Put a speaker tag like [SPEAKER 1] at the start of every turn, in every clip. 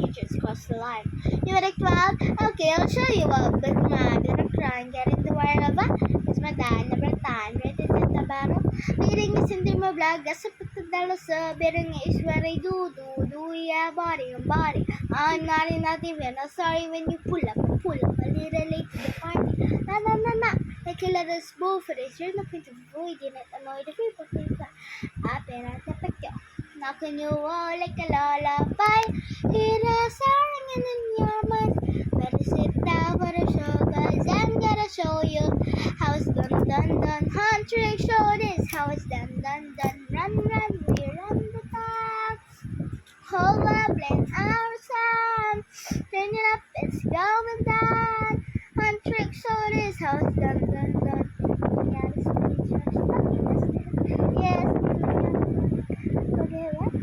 [SPEAKER 1] creatures cross the line. You would act wild? Okay, I'll show you what. But my little crying, get in the wire of it's my dad, never time, ready to set the battle. Leading me in my blood, gas up to the dollar, bidding is what I do, yeah, body on body. I'm not even, sorry when you pull up, a little late to the party. Na. The killer is both for this. You're nothing to avoid it, annoy the people. Apera tapatyo. Knocking you all like a lullaby. Hear a singing in your mind. Better sit down for the show, cause I'm gonna show you how it's done. Hunt trick, show this how it's done. Run, we run the top. Hold up, blend our sound. Turn it up, it's going down. Hunt trick, show this how it's done. Yeah, this is just yes. Okay, what?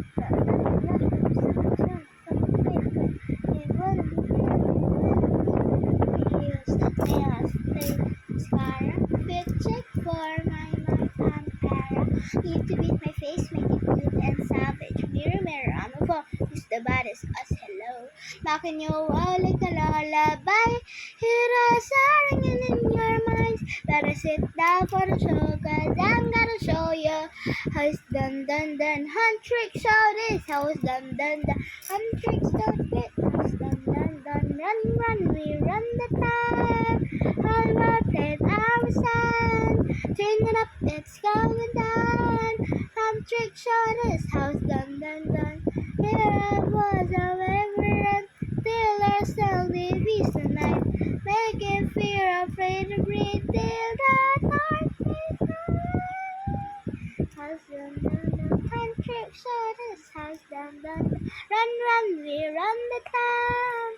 [SPEAKER 1] Check for my nighttime era. Need to beat my face, make it cute and savage. Mirror, I'm a phone. Who's the baddest? Us, hello. Knocking you out like a lullaby. Hear us ringing in your minds. Better sit down for the show, cause I'm gonna show you how it's done. Hunt trick, show this how it's done. Hunt tricks don't fit. How it's done. Run, we run the time. All rotate our sound. Turn it up, it's going down. Hunt trick, show this how it's done. Here I was, however, until our sound leaves tonight. Making fear afraid to breathe till the darkness has done. Hunt trick, show this how it's done. Run, we run the town.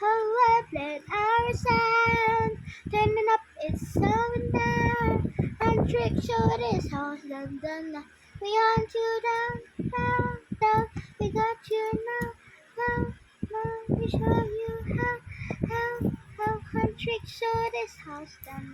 [SPEAKER 1] How I played our sound. Turning up, it's going down. Hunt trick, show this how it's done. We hunt you down. We got you now. We show you how. Hunt trick, show this how it's done.